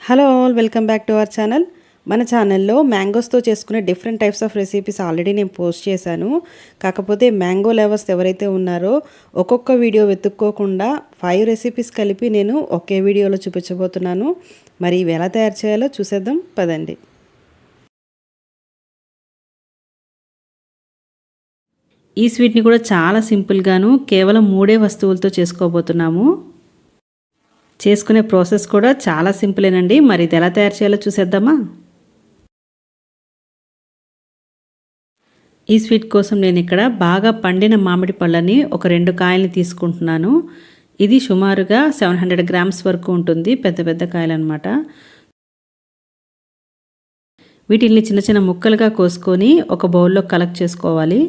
Hello all welcome back to our channel. మన ఛానల్లో మ్యాంగోస్తో చేసుకునే different types of recipes already నేను పోస్ట్ చేశాను. కాకపోతే మ్యాంగో లవర్స్ ఎవరైతే ఉన్నారో ఒక్కొక్క వీడియో వెతుక్కోకుండా 5 రెసిపీస్ కలిపి నేను ఒకే వీడియోలో చూపించబోతున్నాను. మరి ఇవి ఎలా తయారు చేయాలో చూసేద్దాం పదండి. ఈ స్వీట్ని కూడా చాలా సింపుల్గాను కేవలం 3 వస్తువులతో చేసుకోబోతున్నాము. చేసుకునే ప్రాసెస్ కూడా చాలా సింపులేనండి. మరి ఇది ఎలా తయారు చేయాలో చూసేద్దామా? ఈ స్వీట్ కోసం నేను ఇక్కడ బాగా పండిన మామిడి పళ్ళని ఒక 2 కాయల్ని తీసుకుంటున్నాను. ఇది సుమారుగా 700 గ్రామ్స్ వరకు ఉంటుంది. పెద్ద పెద్ద కాయలు అనమాట. వీటిని చిన్న చిన్న ముక్కలుగా కోసుకొని ఒక బౌల్లో కలెక్ట్ చేసుకోవాలి.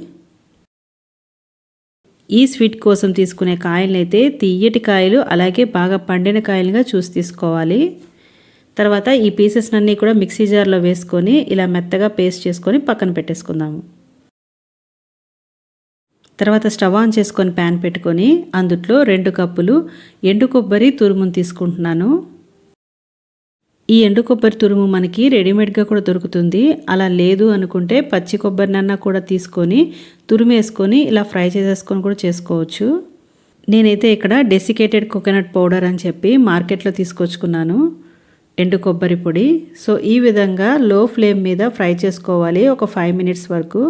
ఈ స్వీట్ కోసం తీసుకునే కాయలనైతే తీయటి కాయలు అలాగే బాగా పండిన కాయలుగా చూసి తీసుకోవాలి. తర్వాత ఈ పీసెస్ అన్నీ కూడా మిక్సీ జార్లో వేసుకొని ఇలా మెత్తగా పేస్ట్ చేసుకొని పక్కన పెట్టేసుకుందాము. తర్వాత స్టవ్ ఆన్ చేసుకొని ప్యాన్ పెట్టుకొని అందులో 2 కప్పులు ఎండు కొబ్బరి తురుమును తీసుకుంటున్నాను. ఈ ఎండు కొబ్బరి తురుము మనకి రెడీమేడ్గా కూడా దొరుకుతుంది. అలా లేదు అనుకుంటే పచ్చి కొబ్బరినన్నా కూడా తీసుకొని తురుమేసుకొని ఇలా ఫ్రై చేసేసుకొని కూడా చేసుకోవచ్చు. నేనైతే ఇక్కడ డెసికేటెడ్ కోకోనట్ పౌడర్ అని చెప్పి మార్కెట్లో తీసుకొచ్చుకున్నాను ఎండు కొబ్బరి పొడి. సో ఈ విధంగా లో ఫ్లేమ్ మీద ఫ్రై చేసుకోవాలి ఒక 5 మినిట్స్ వరకు.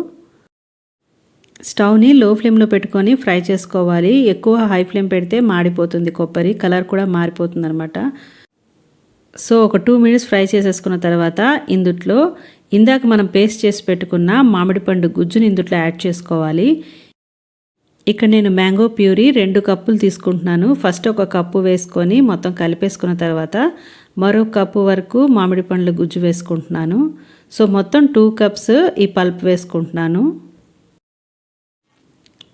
స్టవ్ని లో ఫ్లేమ్లో పెట్టుకొని ఫ్రై చేసుకోవాలి. ఎక్కువ హై ఫ్లేమ్ పెడితే మాడిపోతుంది కొబ్బరి, కలర్ కూడా మారిపోతుంది అనమాట. సో ఒక 2 మినిట్స్ ఫ్రై చేసేసుకున్న తర్వాత ఇందుట్లో ఇందాక మనం పేస్ట్ చేసి పెట్టుకున్న మామిడి పండు గుజ్జుని ఇందుట్లో యాడ్ చేసుకోవాలి. ఇక్కడ నేను మ్యాంగో ప్యూరీ 2 కప్పులు తీసుకుంటున్నాను. ఫస్ట్ ఒక కప్పు వేసుకొని మొత్తం కలిపేసుకున్న తర్వాత మరో కప్పు వరకు మామిడి పండ్ల గుజ్జు వేసుకుంటున్నాను. సో మొత్తం 2 కప్స్ ఈ పల్ప్ వేసుకుంటున్నాను.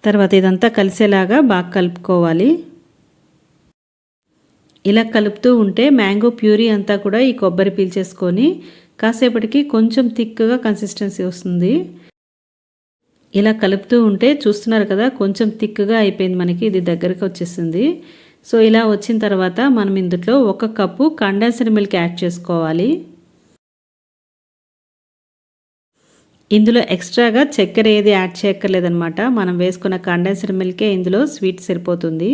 తర్వాత ఇదంతా కలిసేలాగా బాగా కలుపుకోవాలి. ఇలా కలుపుతూ ఉంటే మ్యాంగో ప్యూరీ అంతా కూడా ఈ కొబ్బరి పీల్చేసుకొని కాసేపటికి కొంచెం థిక్గా కన్సిస్టెన్సీ వస్తుంది. ఇలా కలుపుతూ ఉంటే చూస్తున్నారు కదా కొంచెం థిక్గా అయిపోయింది, మనకి ఇది దగ్గరకు వచ్చేసింది. సో ఇలా వచ్చిన తర్వాత మనం ఇందులో 1 కప్పు కండెన్స్డ్ మిల్క్ యాడ్ చేసుకోవాలి. ఇందులో ఎక్స్ట్రాగా చక్కెర ఏది యాడ్ చేయక్కర్లేదనమాట. మనం వేసుకున్న కండెన్స్డ్ మిల్కే ఇందులో స్వీట్ సరిపోతుంది.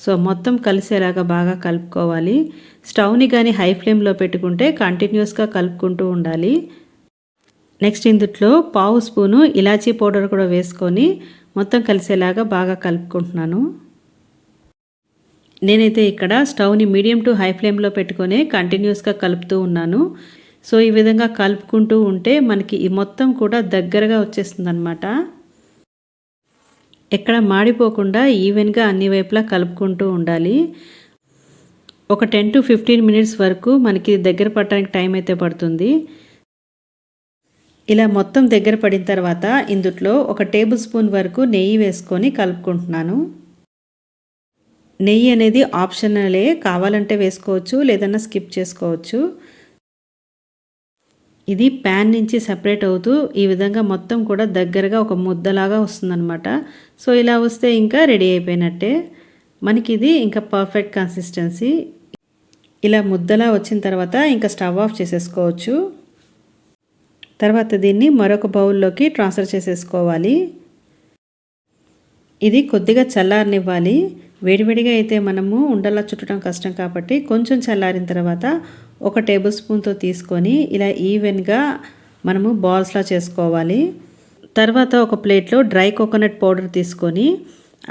సో మొత్తం కలిసేలాగా బాగా కలుపుకోవాలి. స్టవ్ని కానీ హై ఫ్లేమ్లో పెట్టుకుంటే కంటిన్యూస్గా కలుపుకుంటూ ఉండాలి. నెక్స్ట్ ఇందులో 1/2 స్పూను ఇలాచీ పౌడర్ కూడా వేసుకొని మొత్తం కలిసేలాగా బాగా కలుపుకుంటున్నాను. నేనైతే ఇక్కడ స్టవ్ని మీడియం టు హై ఫ్లేమ్లో పెట్టుకొని కంటిన్యూస్గా కలుపుతూ ఉన్నాను. సో ఈ విధంగా కలుపుకుంటూ ఉంటే మనకి ఈ మొత్తం కూడా దగ్గరగా వచ్చేస్తుంది అనమాట. ఎక్కడ మాడిపోకుండా ఈవెన్గా అన్ని వైపులా కలుపుకుంటూ ఉండాలి. ఒక 10 to 15 మినిట్స్ వరకు మనకి దగ్గర పడటానికి టైం అయితే పడుతుంది. ఇలా మొత్తం దగ్గర పడిన తర్వాత ఇందులో 1 టేబుల్ స్పూన్ వరకు నెయ్యి వేసుకొని కలుపుకుంటున్నాను. నెయ్యి అనేది ఆప్షనలే, కావాలంటే వేసుకోవచ్చు లేదన్నా స్కిప్ చేసుకోవచ్చు. ఇది ప్యాన్ నుంచి సెపరేట్ అవుతూ ఈ విధంగా మొత్తం కూడా దగ్గరగా ఒక ముద్దలాగా వస్తుందన్నమాట. సో ఇలా వస్తే ఇంకా రెడీ అయిపోయినట్టే. మనకి ఇది ఇంకా పర్ఫెక్ట్ కన్సిస్టెన్సీ. ఇలా ముద్దలా వచ్చిన తర్వాత ఇంకా స్టవ్ ఆఫ్ చేసేసుకోవచ్చు. తర్వాత దీన్ని మరొక బౌల్లోకి ట్రాన్స్ఫర్ చేసేసుకోవాలి. ఇది కొద్దిగా చల్లారనివ్వాలి. వేడివేడిగా అయితే మనము ఉండలా చుట్టడం కష్టం కాబట్టి కొంచెం చల్లారిన తర్వాత 1 టేబుల్ స్పూన్తో తీసుకొని ఇలా ఈవెన్గా మనము బాల్స్లా చేసుకోవాలి. తర్వాత ఒక ప్లేట్లో డ్రై కోకోనట్ పౌడర్ తీసుకొని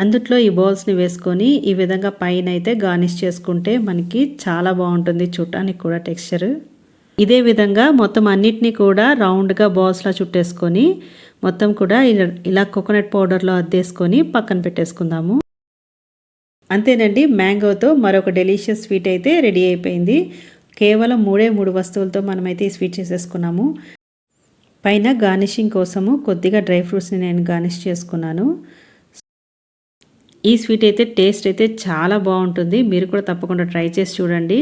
అందులో ఈ బాల్స్ని వేసుకొని ఈ విధంగా పైన అయితే గార్నిష్ చేసుకుంటే మనకి చాలా బాగుంటుంది చూడటానికి కూడా టెక్స్చర్. ఇదే విధంగా మొత్తం అన్నిటినీ కూడా రౌండ్గా బాల్స్లా చుట్టేసుకొని మొత్తం కూడా ఇలా కోకోనట్ పౌడర్లో అద్దేసుకొని పక్కన పెట్టేసుకుందాము. అంతేనండి, మ్యాంగోతో మరొక డెలీషియస్ స్వీట్ అయితే రెడీ అయిపోయింది. కేవలం 3 వస్తువులతో మనమైతే ఈ స్వీట్ చేసేసుకున్నాము. పైన గార్నిషింగ్ కోసము కొద్దిగా డ్రై ఫ్రూట్స్ని నేను గార్నిష్ చేసుకున్నాను. ఈ స్వీట్ అయితే టేస్ట్ అయితే చాలా బాగుంటుంది. మీరు కూడా తప్పకుండా ట్రై చేసి చూడండి.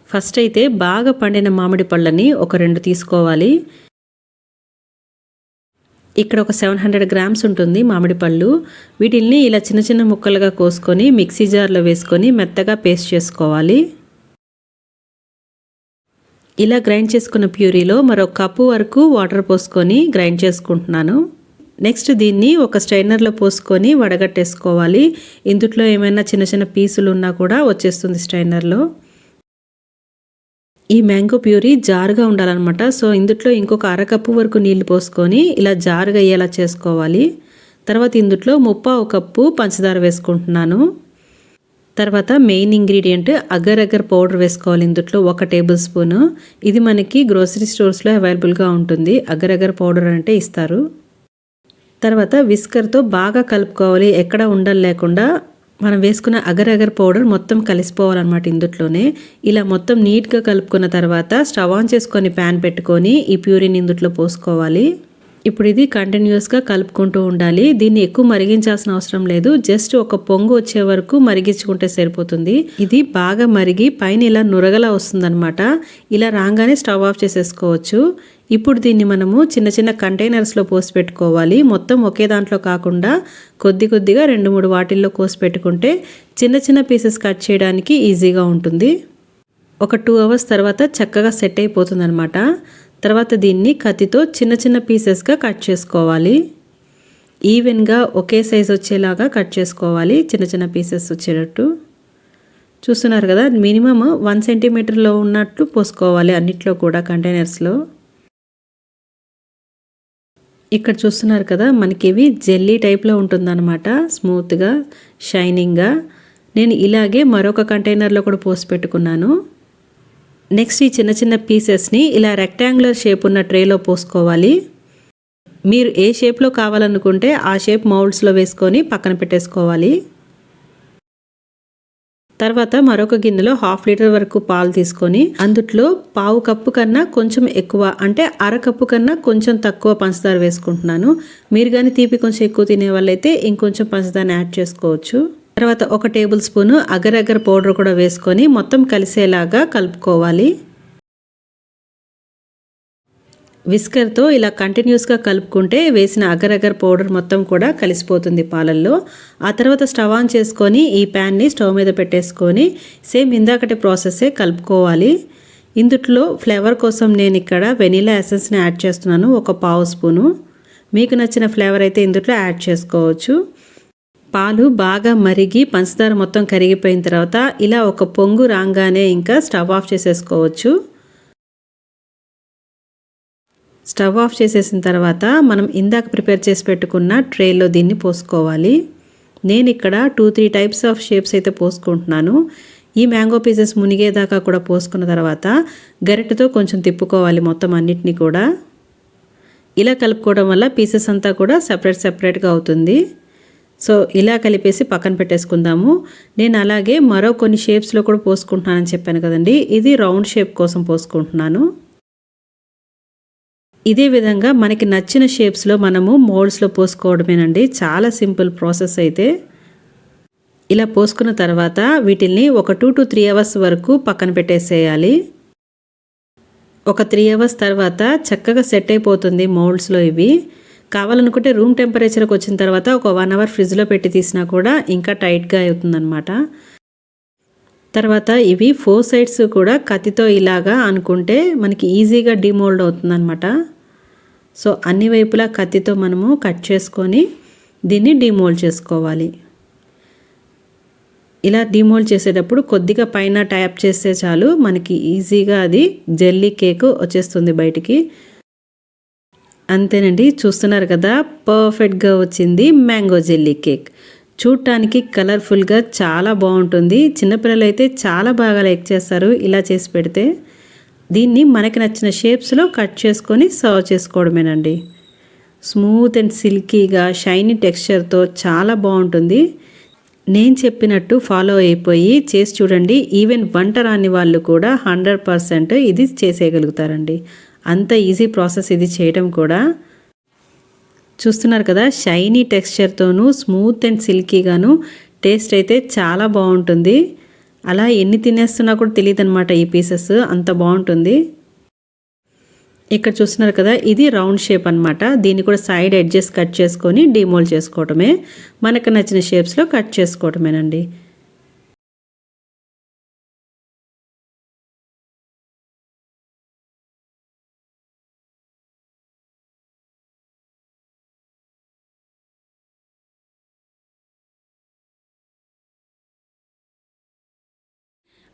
ఫస్ట్ అయితే బాగా పండిన మామిడి పళ్ళని ఒక 2 తీసుకోవాలి. ఇక్కడ ఒక 700 గ్రామ్స్ ఉంటుంది మామిడి పళ్ళు. వీటిల్ని ఇలా చిన్న చిన్న ముక్కలుగా కోసుకొని మిక్సీ జార్లో వేసుకొని మెత్తగా పేస్ట్ చేసుకోవాలి. ఇలా గ్రైండ్ చేసుకున్న ప్యూరీలో మరో కప్పు వరకు వాటర్ పోసుకొని గ్రైండ్ చేసుకుంటున్నాను. నెక్స్ట్ దీన్ని ఒక స్ట్రైనర్లో పోసుకొని వడగట్టేసుకోవాలి. ఇందులో ఏమైనా చిన్న చిన్న పీసులు ఉన్నా కూడా వచ్చేస్తుంది స్ట్రైనర్లో. ఈ మ్యాంగో ప్యూరీ జారుగా ఉండాలన్నమాట. సో ఇందులో ఇంకొక అరకప్పు వరకు నీళ్లు పోసుకొని ఇలా జారుగా అయ్యేలా చేసుకోవాలి. తర్వాత ఇందులో 1/4 కప్పు పంచదార వేసుకుంటున్నాను. తర్వాత main ingredient agar agar powder వేసుకోవాలి. ఇందులో 1 టేబుల్ స్పూను. ఇది మనకి గ్రోసరీ స్టోర్స్లో అవైలబుల్గా ఉంటుంది. అగర్ అగర్ పౌడర్ అంటే ఇస్తారు. తర్వాత విస్కర్తో బాగా కలుపుకోవాలి. ఎక్కడ ఉండలు లేకుండా మనం వేసుకున్న అగర్ అగర్ పౌడర్ మొత్తం కలిసిపోవాలన్నమాట ఇందులోనే. ఇలా మొత్తం నీట్గా కలుపుకున్న తర్వాత స్టవ్ ఆన్ చేసుకొని ప్యాన్ పెట్టుకొని ఈ ప్యూరీని ఇందులో పోసుకోవాలి. ఇప్పుడు ఇది కంటిన్యూస్గా కలుపుకుంటూ ఉండాలి. దీన్ని ఎక్కువ మరిగించాల్సిన అవసరం లేదు. జస్ట్ ఒక పొంగు వచ్చే వరకు మరిగించుకుంటే సరిపోతుంది. ఇది బాగా మరిగి పైన ఇలా నురగలా వస్తుందన్నమాట. ఇలా రాగానే స్టవ్ ఆఫ్ చేసేసుకోవచ్చు. ఇప్పుడు దీన్ని మనము చిన్న చిన్న కంటైనర్స్లో పోసి పెట్టుకోవాలి. మొత్తం ఒకే దాంట్లో కాకుండా కొద్ది కొద్దిగా 2-3 వాటిల్లో కోసి పెట్టుకుంటే చిన్న చిన్న పీసెస్ కట్ చేయడానికి ఈజీగా ఉంటుంది. ఒక 2 అవర్స్ తర్వాత చక్కగా సెట్ అయిపోతుంది అనమాట. తర్వాత దీన్ని కత్తితో చిన్న చిన్న పీసెస్గా కట్ చేసుకోవాలి. ఈవెన్గా ఒకే సైజ్ వచ్చేలాగా కట్ చేసుకోవాలి. చిన్న చిన్న పీసెస్ వచ్చేటట్టు చూస్తున్నారు కదా. మినిమం 1 సెంటీమీటర్లో ఉన్నట్టు పోసుకోవాలి అన్నిట్లో కూడా కంటైనర్స్లో. ఇక్కడ చూస్తున్నారు కదా, మనకి ఇవి జెల్లీ టైప్లో ఉంటుందన్నమాట. స్మూత్గా షైనింగ్గా. నేను ఇలాగే మరొక కంటైనర్లో కూడా పోసి పెట్టుకున్నాను. నెక్స్ట్ ఈ చిన్న చిన్న పీసెస్ని ఇలా రెక్టాంగులర్ షేప్ ఉన్న ట్రేలో పోసుకోవాలి. మీరు ఏ షేప్లో కావాలనుకుంటే ఆ షేప్ మౌల్డ్స్లో వేసుకొని పక్కన పెట్టేసుకోవాలి. తర్వాత మరొక గిన్నెలో 1/2 లీటర్ వరకు పాలు తీసుకొని అందులో 1/4 కప్పు కన్నా కొంచెం ఎక్కువ, అంటే అరకప్పు కన్నా కొంచెం తక్కువ పంచదార వేసుకుంటున్నాను. మీరు కానీ తీపి కొంచెం ఎక్కువ తినే వాళ్ళైతే ఇంకొంచెం పంచదారని యాడ్ చేసుకోవచ్చు. తర్వాత 1 table spoon agar agar powder కూడా వేసుకొని మొత్తం కలిసేలాగా కలుపుకోవాలి. విస్కర్తో ఇలా కంటిన్యూస్గా కలుపుకుంటే వేసిన అగర్ అగర్ పౌడర్ మొత్తం కూడా కలిసిపోతుంది పాలల్లో. ఆ తర్వాత స్టవ్ ఆన్ చేసుకొని ఈ ప్యాన్ని స్టవ్ మీద పెట్టేసుకొని సేమ్ ఇందాకటి ప్రాసెస్సే కలుపుకోవాలి. ఇందులో ఫ్లేవర్ కోసం నేను ఇక్కడ వెనిలా ఎసెన్స్ని యాడ్ చేస్తున్నాను. 1/4 స్పూను. మీకు నచ్చిన ఫ్లేవర్ అయితే ఇందులో యాడ్ చేసుకోవచ్చు. పాలు బాగా మరిగి పంచదార మొత్తం కరిగిపోయిన తర్వాత ఇలా ఒక పొంగు రాగానే ఇంకా స్టవ్ ఆఫ్ చేసేసుకోవచ్చు. స్టవ్ ఆఫ్ చేసేసిన తర్వాత మనం ఇందాక ప్రిపేర్ చేసి పెట్టుకున్న ట్రేలో దీన్ని పోసుకోవాలి. నేను ఇక్కడ 2-3 టైప్స్ ఆఫ్ షేప్స్ అయితే పోసుకుంటున్నాను. ఈ మ్యాంగో పీసెస్ మునిగేదాకా కూడా పోసుకున్న తర్వాత గరిటెతో కొంచెం తిప్పుకోవాలి మొత్తం అన్నిటినీ కూడా. ఇలా కలుపుకోవడం వల్ల పీసెస్ అంతా కూడా సెపరేట్గా అవుతుంది. సో ఇలా కలిపేసి పక్కన పెట్టేసుకుందాము. నేను అలాగే మరో కొన్ని షేప్స్లో కూడా పోసుకుంటున్నానని చెప్పాను కదండి. ఇది రౌండ్ షేప్ కోసం పోసుకుంటున్నాను. ఇదే విధంగా మనకి నచ్చిన షేప్స్లో మనము మోల్డ్స్లో పోసుకోవడమేనండి. చాలా సింపుల్ ప్రాసెస్ అయితే. ఇలా పోసుకున్న తర్వాత వీటిల్ని ఒక 2-3 అవర్స్ వరకు పక్కన పెట్టేసేయాలి. ఒక 3 అవర్స్ తర్వాత చక్కగా సెట్ అయిపోతుంది మోల్డ్స్లో ఇవి. కావాలనుకుంటే రూమ్ టెంపరేచర్కి వచ్చిన తర్వాత ఒక 1 అవర్ ఫ్రిడ్జ్లో పెట్టి తీసినా కూడా ఇంకా టైట్గా అవుతుందన్నమాట. తర్వాత ఇవి 4 సైడ్స్ కూడా కత్తితో ఇలాగా అనుకుంటే మనకి ఈజీగా డిమోల్డ్ అవుతుందన్నమాట. సో అన్ని వైపులా కత్తితో మనము కట్ చేసుకొని దీన్ని డిమోల్డ్ చేసుకోవాలి. ఇలా డిమోల్డ్ చేసేటప్పుడు కొద్దిగా పైన ట్యాప్ చేస్తే చాలు మనకి ఈజీగా అది జెల్లీ కేక్ వచ్చేస్తుంది బయటికి. అంతేనండి, చూస్తున్నారు కదా, పర్ఫెక్ట్గా వచ్చింది మ్యాంగో జెల్లీ కేక్. చూడటానికి కలర్ఫుల్గా చాలా బాగుంటుంది. చిన్నపిల్లలు అయితే చాలా బాగా లైక్ చేస్తారు ఇలా చేసి పెడితే. దీన్ని మనకి నచ్చిన షేప్స్లో కట్ చేసుకొని సర్వ్ చేసుకోవడమేనండి. స్మూత్ అండ్ సిల్కీగా షైనీ టెక్స్చర్తో చాలా బాగుంటుంది. నేను చెప్పినట్టు ఫాలో అయిపోయి చేసి చూడండి. ఈవెన్ వంట రాని వాళ్ళు కూడా 100% ఇది చేసేయగలుగుతారండి. అంత ఈజీ ప్రాసెస్ ఇది చేయడం కూడా. చూస్తున్నారు కదా, షైనీ టెక్స్చర్తోనూ స్మూత్ అండ్ సిల్కీగాను టేస్ట్ అయితే చాలా బాగుంటుంది. అలా ఎన్ని తినేస్తున్నా కూడా తెలియదు అనమాట ఈ పీసెస్, అంత బాగుంటుంది. ఇక్కడ చూస్తున్నారు కదా, ఇది రౌండ్ షేప్ అనమాట. దీన్ని కూడా సైడ్ ఎడ్జెస్ కట్ చేసుకొని డిమోల్డ్ చేసుకోవటమే, మనకు నచ్చిన షేప్స్లో కట్ చేసుకోవటమేనండి.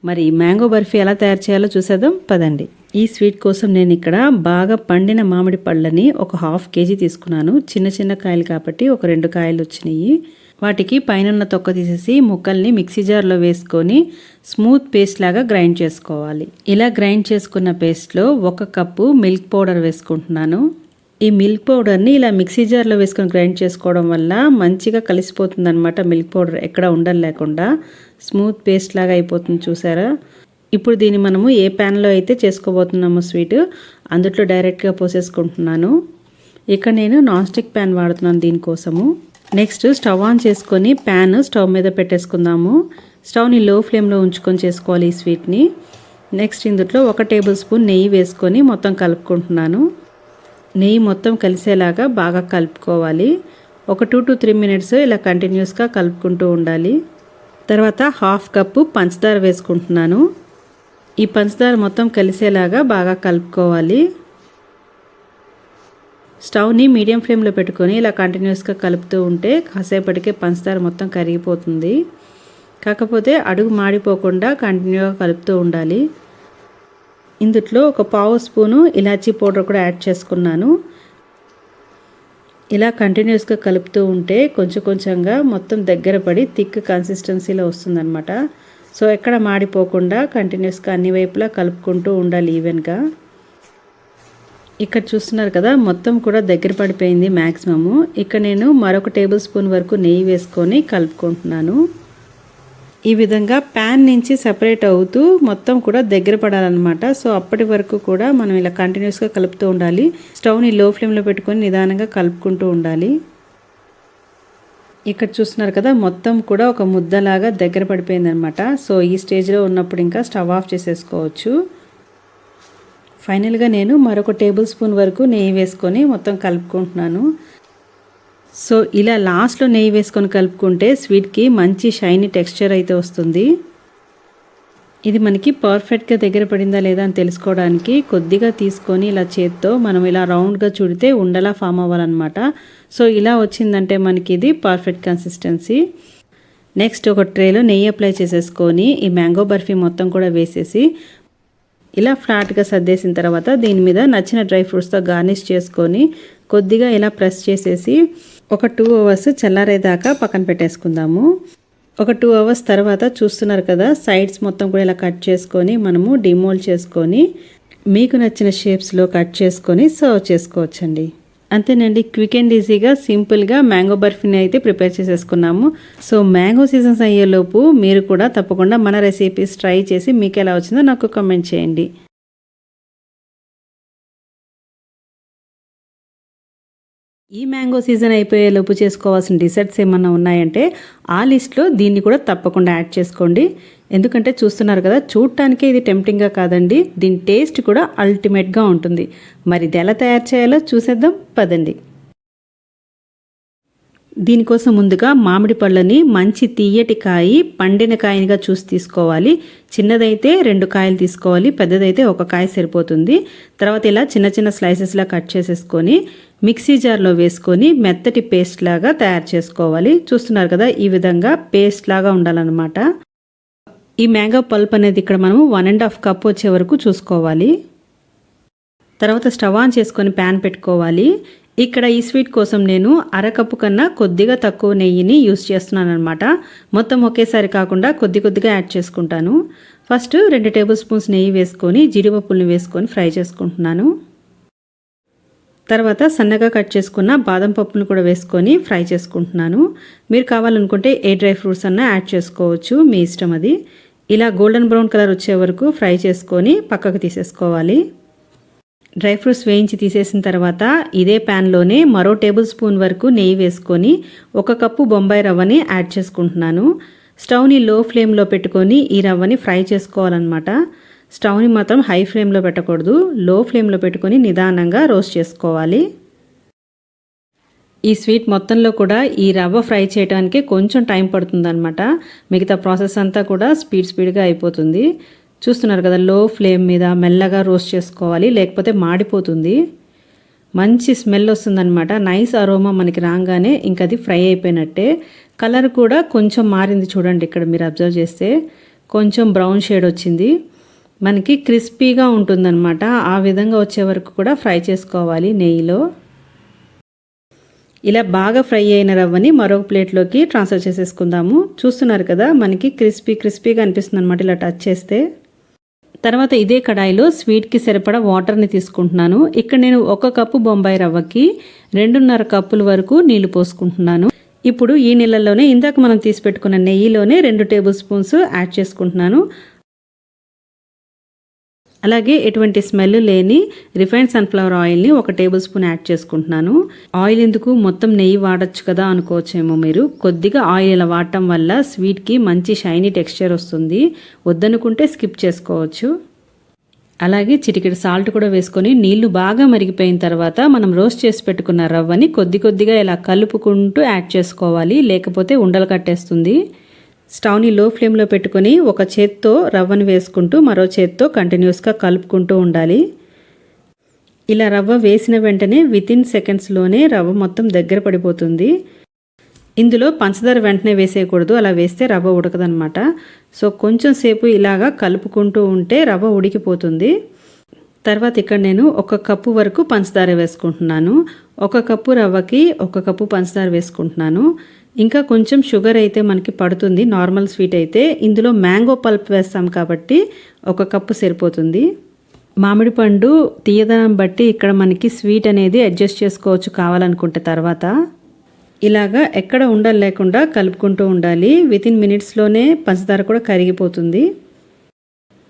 మరి మ్యాంగో బర్ఫీ ఎలా తయారు చేయాలో చూసేద్దాం పదండి. ఈ స్వీట్ కోసం నేను ఇక్కడ బాగా పండిన మామిడి పళ్ళని ఒక 1/2 kg తీసుకున్నాను. చిన్న చిన్న కాయలు కాబట్టి ఒక 2 కాయలు వచ్చినాయి. వాటికి పైన తొక్క తీసేసి ముక్కల్ని మిక్సీ జార్లో వేసుకొని స్మూత్ పేస్ట్ లాగా గ్రైండ్ చేసుకోవాలి. ఇలా గ్రైండ్ చేసుకున్న పేస్ట్లో 1 కప్పు మిల్క్ పౌడర్ వేసుకుంటున్నాను. ఈ మిల్క్ పౌడర్ని ఇలా మిక్సీ జార్లో వేసుకొని గ్రైండ్ చేసుకోవడం వల్ల మంచిగా కలిసిపోతుంది అనమాట. మిల్క్ పౌడర్ ఎక్కడ ఉండలు లేకుండా స్మూత్ పేస్ట్ లాగా అయిపోతుంది, చూసారా. ఇప్పుడు దీన్ని మనము ఏ ప్యాన్లో అయితే చేసుకోబోతున్నామో స్వీట్, అందులో డైరెక్ట్గా పోసేసుకుంటున్నాను. ఇక్కడ నేను నాన్ స్టిక్ ప్యాన్ వాడుతున్నాను దీనికోసము. నెక్స్ట్ స్టవ్ ఆన్ చేసుకొని ప్యాన్ స్టవ్ మీద పెట్టేసుకుందాము. స్టవ్ని లో ఫ్లేమ్లో ఉంచుకొని చేసుకోవాలి ఈ స్వీట్ని. నెక్స్ట్ ఇందులో 1 టేబుల్ స్పూన్ నెయ్యి వేసుకొని మొత్తం కలుపుకుంటున్నాను. నెయ్యి మొత్తం కలిసేలాగా బాగా కలుపుకోవాలి. ఒక 2 to 3 minutes ఇలా కంటిన్యూస్గా కలుపుకుంటూ ఉండాలి. తర్వాత 1/2 కప్పు పంచదార వేసుకుంటున్నాను. ఈ పంచదార మొత్తం కలిసేలాగా బాగా కలుపుకోవాలి. స్టవ్ని మీడియం ఫ్లేమ్లో పెట్టుకొని ఇలా కంటిన్యూస్గా కలుపుతూ ఉంటే కాసేపటికే పంచదార మొత్తం కరిగిపోతుంది. కాకపోతే అడుగు మాడిపోకుండా కంటిన్యూగా కలుపుతూ ఉండాలి. ఇందులో ఒక 1/2 స్పూను ఇలాచీ పౌడర్ కూడా యాడ్ చేసుకున్నాను. ఇలా కంటిన్యూస్గా కలుపుతూ ఉంటే కొంచెం కొంచెంగా మొత్తం దగ్గర పడి థిక్ కన్సిస్టెన్సీలో వస్తుందన్నమాట. సో ఎక్కడ మాడిపోకుండా కంటిన్యూస్గా అన్ని వైపులా కలుపుకుంటూ ఉండాలి ఈవెన్గా. ఇక్కడ చూస్తున్నారు కదా, మొత్తం కూడా దగ్గర పడిపోయింది మ్యాక్సిమము. ఇక్కడ నేను మరొక టేబుల్ స్పూన్ వరకు నెయ్యి వేసుకొని కలుపుకుంటున్నాను. ఈ విధంగా ప్యాన్ నుంచి సెపరేట్ అవుతూ మొత్తం కూడా దగ్గర పడాలన్నమాట. సో అప్పటి వరకు కూడా మనం ఇలా కంటిన్యూస్గా కలుపుతూ ఉండాలి. స్టవ్ని లో ఫ్లేమ్లో పెట్టుకొని నిదానంగా కలుపుకుంటూ ఉండాలి. ఇక్కడ చూస్తున్నారు కదా, మొత్తం కూడా ఒక ముద్దలాగా దగ్గర పడిపోయిందనమాట. సో ఈ స్టేజ్లో ఉన్నప్పుడు ఇంకా స్టవ్ ఆఫ్ చేసేసుకోవచ్చు. ఫైనల్గా నేను మరొక టేబుల్ స్పూన్ వరకు నెయ్యి వేసుకొని మొత్తం కలుపుకుంటున్నాను. సో ఇలా లాస్ట్లో నెయ్యి వేసుకొని కలుపుకుంటే స్వీట్కి మంచి షైనీ టెక్స్చర్ అయితే వస్తుంది. ఇది మనకి పర్ఫెక్ట్గా దగ్గర పడిందా లేదా అని తెలుసుకోవడానికి కొద్దిగా తీసుకొని ఇలా చేత్తో మనం ఇలా రౌండ్గా చుడితే ఉండలా ఫామ్ అవ్వాలన్నమాట. సో ఇలా వచ్చిందంటే మనకి ఇది పర్ఫెక్ట్ కన్సిస్టెన్సీ. నెక్స్ట్ ఒక ట్రేలో నెయ్యి అప్లై చేసేసుకొని ఈ మ్యాంగో బర్ఫీ మొత్తం కూడా వేసేసి ఇలా ఫ్లాట్గా సర్దేసిన తర్వాత దీని మీద నచ్చిన డ్రై ఫ్రూట్స్తో గార్నిష్ చేసుకొని కొద్దిగా ఇలా ప్రెస్ చేసేసి ఒక 2 hours చల్లారేదాకా పక్కన పెట్టేసుకుందాము. ఒక 2 hours తర్వాత చూస్తున్నారు కదా, సైడ్స్ మొత్తం కూడా ఇలా కట్ చేసుకొని మనము డిమోల్డ్ చేసుకొని మీకు నచ్చిన షేప్స్లో కట్ చేసుకొని సర్వ్ చేసుకోవచ్చండి. అంతేనండి, క్విక్ అండ్ ఈజీగా సింపుల్గా మ్యాంగో బర్ఫీని అయితే ప్రిపేర్ చేసేసుకున్నాము. సో మ్యాంగో సీజన్స్ అయ్యేలోపు మీరు కూడా తప్పకుండా మన రెసిపీస్ ట్రై చేసి మీకు ఎలా వచ్చిందో నాకు కామెంట్ చేయండి. ఈ మ్యాంగో సీజన్ అయిపోయేలోపు చేసుకోవాల్సిన డిసర్ట్స్ ఏమన్నా ఉన్నాయంటే ఆ లిస్ట్లో దీన్ని కూడా తప్పకుండా యాడ్ చేసుకోండి. ఎందుకంటే చూస్తున్నారు కదా, చూడటానికే ఇది టెంప్టింగ్గా కాదండి, దీని టేస్ట్ కూడా అల్టిమేట్గా ఉంటుంది. మరి ఇది ఎలా తయారు చేయాలో చూసేద్దాం పదండి. దీనికోసం ముందుగా మామిడి పళ్ళని మంచి తీయటి కాయి పండిన కాయనిగా చూసి తీసుకోవాలి. చిన్నదైతే 2 కాయలు తీసుకోవాలి, పెద్దదైతే 1 కాయ సరిపోతుంది. తర్వాత ఇలా చిన్న చిన్న స్లైసెస్లా కట్ చేసేసుకొని మిక్సీ జార్లో వేసుకొని మెత్తటి పేస్ట్ లాగా తయారు చేసుకోవాలి. చూస్తున్నారు కదా, ఈ విధంగా పేస్ట్ లాగా ఉండాలన్నమాట. ఈ మ్యాంగో పల్ప్ అనేది ఇక్కడ మనము 1.5 కప్ వచ్చే వరకు చూసుకోవాలి. తర్వాత స్టవ్ ఆన్ చేసుకొని ప్యాన్ పెట్టుకోవాలి. ఇక్కడ ఈ స్వీట్ కోసం నేను 1/2 కప్పు కన్నా కొద్దిగా తక్కువ నెయ్యిని యూస్ చేస్తున్నాను అనమాట. మొత్తం ఒకేసారి కాకుండా కొద్దిగా యాడ్ చేసుకుంటాను. ఫస్ట్ 2 టేబుల్ స్పూన్స్ నెయ్యి వేసుకొని జీడిపప్పుల్ని వేసుకొని ఫ్రై చేసుకుంటున్నాను. తర్వాత సన్నగా కట్ చేసుకున్న బాదం పప్పును కూడా వేసుకొని ఫ్రై చేసుకుంటున్నాను. మీరు కావాలనుకుంటే ఏ డ్రై ఫ్రూట్స్ అన్నా యాడ్ చేసుకోవచ్చు, మీ ఇష్టం అది. ఇలా గోల్డెన్ బ్రౌన్ కలర్ వచ్చే వరకు ఫ్రై చేసుకొని పక్కకు తీసేసుకోవాలి. డ్రై ఫ్రూట్స్ వేయించి తీసేసిన తర్వాత ఇదే ప్యాన్లోనే మరో టేబుల్ స్పూన్ వరకు నెయ్యి వేసుకొని 1 కప్పు బొంబాయి రవ్వని యాడ్ చేసుకుంటున్నాను. స్టవ్ని లో ఫ్లేమ్లో పెట్టుకొని ఈ రవ్వని ఫ్రై చేసుకోవాలన్నమాట. స్టవ్ని మాత్రం హై ఫ్లేమ్లో పెట్టకూడదు, లో ఫ్లేమ్లో పెట్టుకొని నిదానంగా రోస్ట్ చేసుకోవాలి. ఈ స్వీట్ మొత్తంలో కూడా ఈ రవ్వ ఫ్రై చేయడానికి కొంచెం టైం పడుతుందన్నమాట. మిగతా ప్రాసెస్ అంతా కూడా స్పీడ్గా అయిపోతుంది. చూస్తున్నారు కదా, లో ఫ్లేమ్ మీద మెల్లగా రోస్ట్ చేసుకోవాలి, లేకపోతే మాడిపోతుంది. మంచి స్మెల్ వస్తుందన్నమాట. నైస్ అరోమా మనకి రాగానే ఇంకా అది ఫ్రై అయిపోయినట్టే. కలర్ కూడా కొంచెం మారింది చూడండి, ఇక్కడ మీరు అబ్జర్వ్ చేస్తే కొంచెం బ్రౌన్ షేడ్ వచ్చింది. మనకి క్రిస్పీగా ఉంటుందన్నమాట. ఆ విధంగా వచ్చే వరకు కూడా ఫ్రై చేసుకోవాలి నెయ్యిలో. ఇలా బాగా ఫ్రై అయిన రవ్వని మరొక ప్లేట్లోకి ట్రాన్స్ఫర్ చేసేసుకుందాము. చూస్తున్నారు కదా, మనకి క్రిస్పీగా అనిపిస్తుంది అనమాట ఇలా టచ్ చేస్తే. తర్వాత ఇదే కడాయిలో స్వీట్కి సరిపడా వాటర్ని తీసుకుంటున్నాను. ఇక్కడ నేను 1 కప్పు బొంబాయి రవ్వకి 2.5 కప్పుల వరకు నీళ్లు పోసుకుంటున్నాను. ఇప్పుడు ఈ నీళ్ళల్లోనే ఇందాక మనం తీసి పెట్టుకున్న నెయ్యిలోనే 2 టేబుల్ స్పూన్స్ యాడ్ చేసుకుంటున్నాను. అలాగే ఎటువంటి స్మెల్ లేని రిఫైన్డ్ సన్ఫ్లవర్ ఆయిల్ని 1 టేబుల్ స్పూన్ యాడ్ చేసుకుంటున్నాను. ఆయిల్ ఎందుకు, మొత్తం నెయ్యి వాడచ్చు కదా అనుకోవచ్చేమో మీరు. కొద్దిగా ఆయిల్ ఇలా వాడటం వల్ల స్వీట్కి మంచి షైనీ టెక్స్చర్ వస్తుంది. వద్దనుకుంటే స్కిప్ చేసుకోవచ్చు. అలాగే చిటికెడు సాల్ట్ కూడా వేసుకొని నీళ్లు బాగా మరిగిపోయిన తర్వాత మనం రోస్ట్ చేసి పెట్టుకున్న రవ్వని కొద్దిగా ఇలా కలుపుకుంటూ యాడ్ చేసుకోవాలి, లేకపోతే ఉండలు కట్టేస్తుంది. స్టవ్ని లో ఫ్లేమ్లో పెట్టుకొని ఒక చేత్తో రవ్వను వేసుకుంటూ మరో చేత్తో కంటిన్యూస్గా కలుపుకుంటూ ఉండాలి. ఇలా రవ్వ వేసిన వెంటనే వితిన్ సెకండ్స్లోనే రవ్వ మొత్తం దగ్గర పడిపోతుంది. ఇందులో పంచదార వెంటనే వేసేయకూడదు, అలా వేస్తే రవ్వ ఉడకదనమాట. సో కొంచెం సేపు ఇలాగా కలుపుకుంటూ ఉంటే రవ్వ ఉడికిపోతుంది. తర్వాత ఇక్కడ నేను 1 కప్పు వరకు పంచదార వేసుకుంటున్నాను. 1 కప్పు రవ్వకి 1 కప్పు పంచదార వేసుకుంటున్నాను. ఇంకా కొంచెం షుగర్ అయితే మనకి పడుతుంది నార్మల్ స్వీట్ అయితే. ఇందులో మ్యాంగో పల్ప్ వేస్తాం కాబట్టి 1 కప్పు సరిపోతుంది. మామిడి పండు తీయదనం బట్టి ఇక్కడ మనకి స్వీట్ అనేది అడ్జస్ట్ చేసుకోవచ్చు కావాలనుకుంటే. తర్వాత ఇలాగా ఎక్కడ ఉండలు లేకుండా కలుపుకుంటూ ఉండాలి. వితిన్ మినిట్స్లోనే పంచదార కూడా కరిగిపోతుంది.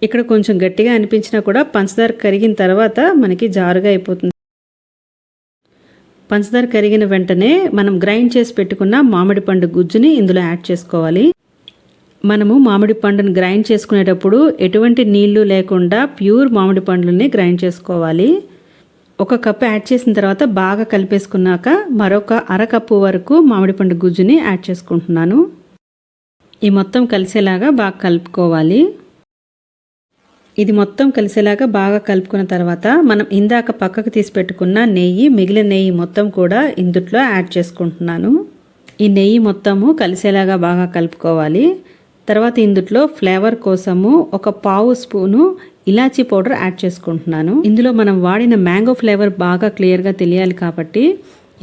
ఇక్కడ కొంచెం గట్టిగా అనిపించినా కూడా పంచదార కరిగిన తర్వాత మనకి జారుగా అయిపోతుంది. పంచదార కరిగిన వెంటనే మనం గ్రైండ్ చేసి పెట్టుకున్న మామిడి పండు గుజ్జుని ఇందులో యాడ్ చేసుకోవాలి. మనము మామిడి పండుని గ్రైండ్ చేసుకునేటప్పుడు ఎటువంటి నీళ్లు లేకుండా ప్యూర్ మామిడి పండ్లని గ్రైండ్ చేసుకోవాలి. 1 కప్పు యాడ్ చేసిన తర్వాత బాగా కలిపేసుకున్నాక మరొక 1/2 కప్పు వరకు మామిడి పండు గుజ్జుని యాడ్ చేసుకుంటున్నాను. ఈ మొత్తం కలిసేలాగా బాగా కలుపుకోవాలి. ఇది మొత్తం కలిసేలాగా బాగా కలుపుకున్న తర్వాత మనం ఇందాక పక్కకు తీసి పెట్టుకున్న నెయ్యి, మిగిలిన నెయ్యి మొత్తం కూడా ఇందులో యాడ్ చేసుకుంటున్నాను. ఈ నెయ్యి మొత్తము కలిసేలాగా బాగా కలుపుకోవాలి. తర్వాత ఇందులో ఫ్లేవర్ కోసము 1 పావు స్పూను ఇలాచీ పౌడర్ యాడ్ చేసుకుంటున్నాను. ఇందులో మనం వాడిన మ్యాంగో ఫ్లేవర్ బాగా క్లియర్గా తెలియాలి కాబట్టి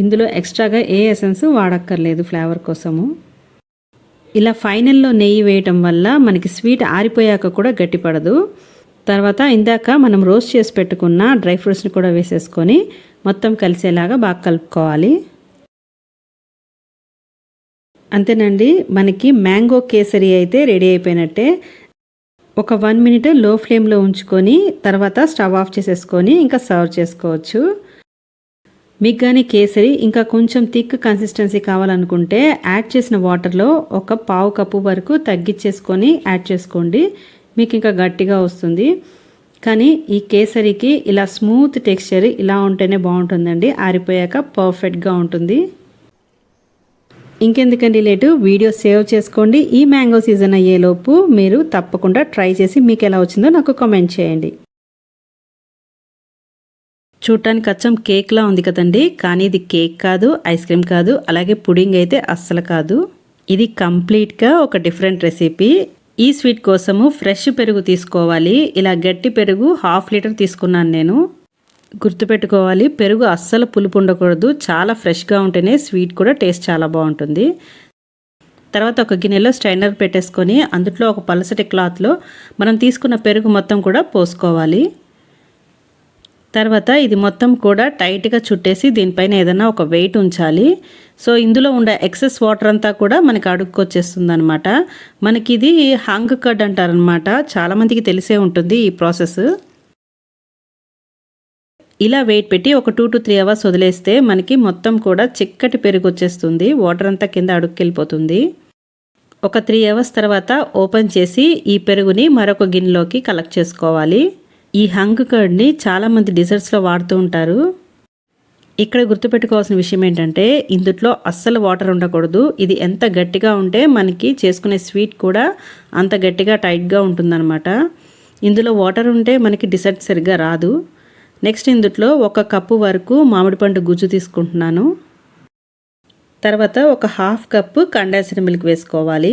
ఇందులో ఎక్స్ట్రాగా ఏ ఎసెన్స్ వాడక్కర్లేదు ఫ్లేవర్ కోసము. ఇలా ఫైనల్లో నెయ్యి వేయటం వల్ల మనకి స్వీట్ ఆరిపోయాక కూడా గట్టిపడదు. తర్వాత ఇందాక మనం రోస్ట్ చేసి పెట్టుకున్న డ్రై ఫ్రూట్స్ని కూడా వేసేసుకొని మొత్తం కలిసేలాగా బాగా కలుపుకోవాలి. అంతేనండి, మనకి మ్యాంగో కేసరి అయితే రెడీ అయిపోయినట్టే. ఒక 1 మినిట్ లో ఫ్లేమ్లో ఉంచుకొని తర్వాత స్టవ్ ఆఫ్ చేసేసుకొని ఇంకా సర్వ్ చేసుకోవచ్చు. మీకు కానీ కేసరి ఇంకా కొంచెం థిక్ కన్సిస్టెన్సీ కావాలనుకుంటే యాడ్ చేసిన వాటర్లో 1 పావు కప్పు వరకు తగ్గించేసుకొని యాడ్ చేసుకోండి. మీకు ఇంకా గట్టిగా వస్తుంది. కానీ ఈ కేసరికి ఇలా స్మూత్ టెక్స్చర్ ఇలా ఉంటేనే బాగుంటుందండి. ఆరిపోయాక పర్ఫెక్ట్గా ఉంటుంది. ఇంకెందుకండి లేటు, వీడియో సేవ్ చేసుకోండి. ఈ మ్యాంగో సీజన్ అయ్యేలోపు మీరు తప్పకుండా ట్రై చేసి మీకు ఎలా వచ్చిందో నాకు కామెంట్ చేయండి. చూడటానికి అచ్చం కేక్లా ఉంది కదండి, కానీ ఇది కేక్ కాదు, ఐస్ క్రీమ్ కాదు, అలాగే పుడింగ్ అయితే అస్సలు కాదు. ఇది కంప్లీట్గా ఒక డిఫరెంట్ రెసిపీ. ఈ స్వీట్ కోసము ఫ్రెష్ పెరుగు తీసుకోవాలి. ఇలా గట్టి పెరుగు 1/2 లీటర్ తీసుకున్నాను నేను. గుర్తుపెట్టుకోవాలి, పెరుగు అస్సలు పులుపు ఉండకూడదు. చాలా ఫ్రెష్గా ఉంటేనే స్వీట్ కూడా టేస్ట్ చాలా బాగుంటుంది. తర్వాత ఒక గిన్నెలో స్ట్రైనర్ పెట్టేసుకొని అందులో ఒక పలసటి క్లాత్లో మనం తీసుకున్న పెరుగు మొత్తం కూడా పోసుకోవాలి. తర్వాత ఇది మొత్తం కూడా టైట్గా చుట్టేసి దీనిపైన ఏదైనా ఒక వెయిట్ ఉంచాలి. సో ఇందులో ఉండే ఎక్సెస్ వాటర్ అంతా కూడా మనకి అడుక్కొచ్చేస్తుంది అనమాట. మనకి ఇది హంగ్ కర్డ్ అంటారనమాట. చాలామందికి తెలిసే ఉంటుంది ఈ ప్రాసెస్. ఇలా వెయిట్ పెట్టి ఒక 2 to 3 అవర్స్ వదిలేస్తే మనకి మొత్తం కూడా చిక్కటి పెరుగు వచ్చేస్తుంది. వాటర్ అంతా కింద అడుక్కెళ్ళిపోతుంది. ఒక 3 అవర్స్ తర్వాత ఓపెన్ చేసి ఈ పెరుగుని మరొక గిన్నెలోకి కలెక్ట్ చేసుకోవాలి. ఈ హంగ్ కర్డ్ని చాలామంది డిజర్ట్స్లో వాడుతూ ఉంటారు. ఇక్కడ గుర్తుపెట్టుకోవాల్సిన విషయం ఏంటంటే ఇందులో అస్సలు వాటర్ ఉండకూడదు. ఇది ఎంత గట్టిగా ఉంటే మనకి చేసుకునే స్వీట్ కూడా అంత గట్టిగా టైట్గా ఉంటుందన్నమాట. ఇందులో వాటర్ ఉంటే మనకి డిజర్ట్ సరిగ్గా రాదు. నెక్స్ట్ ఇందులో 1 కప్పు వరకు మామిడి పండు గుజ్జు తీసుకుంటున్నాను. తర్వాత ఒక 1/2 కప్పు కండెన్స్డ్ మిల్క్ వేసుకోవాలి.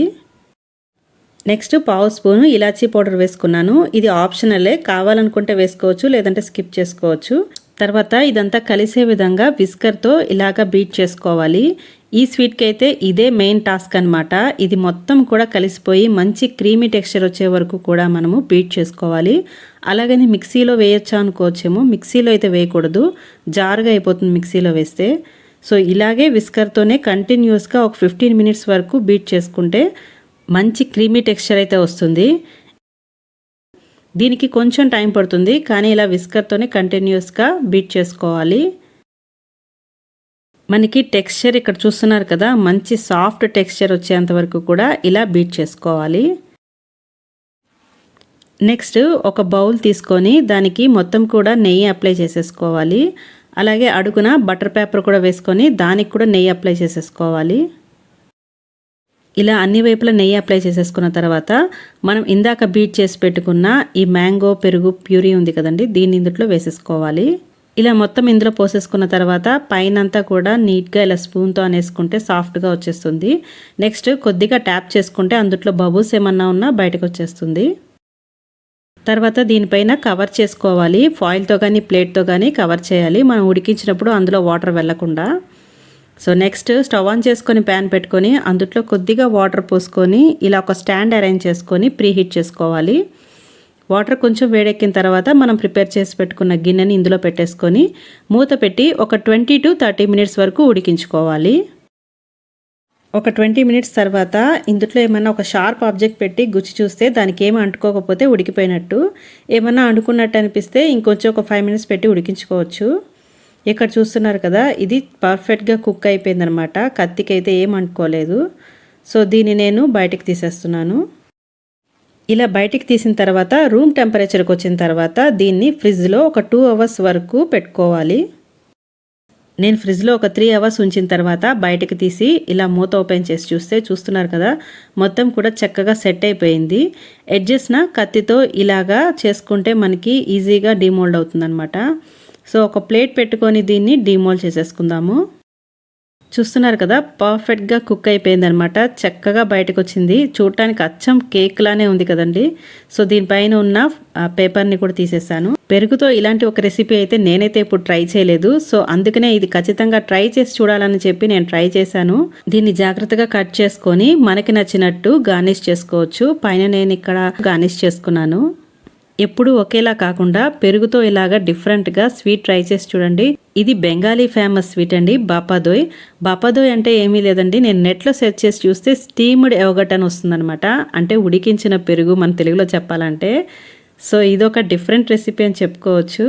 నెక్స్ట్ 1/2 స్పూను ఇలాచీ పౌడర్ వేసుకున్నాను. ఇది ఆప్షనలే, కావాలనుకుంటే వేసుకోవచ్చు లేదంటే స్కిప్ చేసుకోవచ్చు. తర్వాత ఇదంతా కలిసే విధంగా విస్కర్తో ఇలాగా బీట్ చేసుకోవాలి. ఈ స్వీట్కి అయితే ఇదే మెయిన్ టాస్క్ అనమాట. ఇది మొత్తం కూడా కలిసిపోయి మంచి క్రీమీ టెక్స్చర్ వచ్చే వరకు కూడా మనము బీట్ చేసుకోవాలి. అలాగని మిక్సీలో వేయొచ్చా అనుకోవచ్చేమో, మిక్సీలో అయితే వేయకూడదు, జారుగా అయిపోతుంది మిక్సీలో వేస్తే. సో ఇలాగే విస్కర్తోనే కంటిన్యూస్గా ఒక 15 మినిట్స్ వరకు బీట్ చేసుకుంటే మంచి క్రీమీ టెక్స్చర్ అయితే వస్తుంది. దీనికి కొంచెం టైం పడుతుంది, కానీ ఇలా విస్కర్తోనే కంటిన్యూస్గా బీట్ చేసుకోవాలి. మనకి టెక్స్చర్ ఇక్కడ చూస్తున్నారు కదా, మంచి సాఫ్ట్ టెక్స్చర్ వచ్చేంత వరకు కూడా ఇలా బీట్ చేసుకోవాలి. నెక్స్ట్ ఒక బౌల్ తీసుకొని దానికి మొత్తం కూడా నెయ్యి అప్లై చేసేసుకోవాలి. అలాగే అడుగున బటర్ పేపర్ కూడా వేసుకొని దానికి కూడా నెయ్యి అప్లై చేసేసుకోవాలి. ఇలా అన్ని వైపులా నెయ్యి అప్లై చేసేసుకున్న తర్వాత మనం ఇందాక బీట్ చేసి పెట్టుకున్న ఈ మ్యాంగో పెరుగు ప్యూరీ ఉంది కదండి, దీన్ని ఇందులో వేసేసుకోవాలి. ఇలా మొత్తం ఇందులో పోసేసుకున్న తర్వాత పైనంతా కూడా నీట్గా ఇలా స్పూన్తో అనేసుకుంటే సాఫ్ట్గా వచ్చేస్తుంది. నెక్స్ట్ కొద్దిగా ట్యాప్ చేసుకుంటే అందులో బబుల్స్ ఏమన్నా ఉన్నా బయటకు వచ్చేస్తుంది. తర్వాత దీనిపైన కవర్ చేసుకోవాలి. ఫాయిల్తో కానీ ప్లేట్తో కానీ కవర్ చేయాలి, మనం ఉడికించినప్పుడు అందులో వాటర్ వెళ్లకుండా. సో నెక్స్ట్ స్టవ్ ఆన్ చేసుకొని ప్యాన్ పెట్టుకొని అందులో కొద్దిగా వాటర్ పోసుకొని ఇలా ఒక స్టాండ్ అరేంజ్ చేసుకొని ప్రీ హీట్ చేసుకోవాలి. వాటర్ కొంచెం వేడెక్కిన తర్వాత మనం ప్రిపేర్ చేసి పెట్టుకున్న గిన్నెని ఇందులో పెట్టేసుకొని మూత పెట్టి ఒక 20 to 30 మినిట్స్ వరకు ఉడికించుకోవాలి. ఒక 20 మినిట్స్ తర్వాత ఇందులో ఏమన్నా ఒక షార్ప్ ఆబ్జెక్ట్ పెట్టి గుచ్చి చూస్తే దానికి ఏమి అంటుకోకపోతే ఉడికిపోయినట్టు, ఏమన్నా అంటుకున్నట్టు అనిపిస్తే ఇంకొంచెం ఒక 5 మినిట్స్ పెట్టి ఉడికించుకోవచ్చు. ఇక్కడ చూస్తున్నారు కదా, ఇది పర్ఫెక్ట్గా కుక్ అయిపోయిందనమాట. కత్తికి అయితే ఏం అంటుకోలేదు. సో దీన్ని నేను బయటికి తీసేస్తున్నాను. ఇలా బయటికి తీసిన తర్వాత రూమ్ టెంపరేచర్కి వచ్చిన తర్వాత దీన్ని ఫ్రిడ్జ్లో ఒక 2 అవర్స్ వరకు పెట్టుకోవాలి. నేను ఫ్రిడ్జ్లో ఒక 3 అవర్స్ ఉంచిన తర్వాత బయటకు తీసి ఇలా మూత ఓపెన్ చేసి చూస్తున్నారు కదా, మొత్తం కూడా చక్కగా సెట్ అయిపోయింది. ఎడ్జెస్న కత్తితో ఇలాగా చేసుకుంటే మనకి ఈజీగా డీమోల్డ్ అవుతుందన్నమాట. సో ఒక ప్లేట్ పెట్టుకొని దీన్ని డీమోల్డ్ చేసేసుకుందాము. చూస్తున్నారు కదా, పర్ఫెక్ట్గా కుక్ అయిపోయిందనమాట. చక్కగా బయటకు వచ్చింది. చూడటానికి అచ్చం కేక్ లానే ఉంది కదండి. సో దీనిపైన ఉన్న పేపర్ని కూడా తీసేసాను. పెరుగుతో ఇలాంటి ఒక రెసిపీ అయితే నేనైతే ఇప్పుడు ట్రై చేయలేదు. సో అందుకనే ఇది ఖచ్చితంగా ట్రై చేసి చూడాలని చెప్పి నేను ట్రై చేశాను. దీన్ని జాగ్రత్తగా కట్ చేసుకొని మనకి నచ్చినట్టు గార్నిష్ చేసుకోవచ్చు. పైన నేను ఇక్కడ గార్నిష్ చేసుకున్నాను. ఎప్పుడు ఒకేలా కాకుండా పెరుగుతో ఇలాగా డిఫరెంట్గా స్వీట్ ట్రై చేసి చూడండి. ఇది బెంగాలీ ఫేమస్ స్వీట్ అండి, బాపాదోయ్. బాపాదోయ్ అంటే ఏమీ లేదండి, నేను నెట్లో సెర్చ్ చేసి చూస్తే స్టీమ్డ్ యోగర్ట్ అని వస్తుందన్నమాట. అంటే ఉడికించిన పెరుగు మన తెలుగులో చెప్పాలంటే. సో ఇదొక డిఫరెంట్ రెసిపీ అని చెప్పుకోవచ్చు.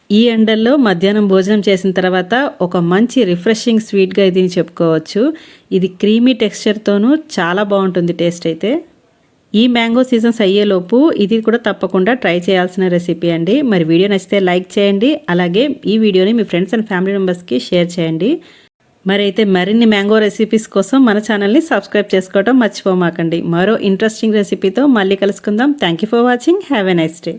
ఈ ఎండల్లో మధ్యాహ్నం భోజనం చేసిన తర్వాత ఒక మంచి రిఫ్రెషింగ్ స్వీట్గా ఇది చెప్పుకోవచ్చు. ఇది క్రీమీ టెక్స్చర్తోనూ చాలా బాగుంటుంది టేస్ట్ అయితే. ఈ మ్యాంగో సీజన్స్ అయ్యేలోపు ఇది కూడా తప్పకుండా ట్రై చేయాల్సిన రెసిపీ అండి. మరి వీడియో నచ్చితే లైక్ చేయండి, అలాగే ఈ వీడియోని మీ ఫ్రెండ్స్ అండ్ ఫ్యామిలీ మెంబర్స్కి షేర్ చేయండి. మరి అయితే మరిన్ని మ్యాంగో రెసిపీస్ కోసం మన ఛానల్ని సబ్స్క్రైబ్ చేసుకోవడం మర్చిపోమాకండి. మరో ఇంట్రెస్టింగ్ రెసిపీతో మళ్ళీ కలుసుకుందాం. Thank you for watching. Have a nice day.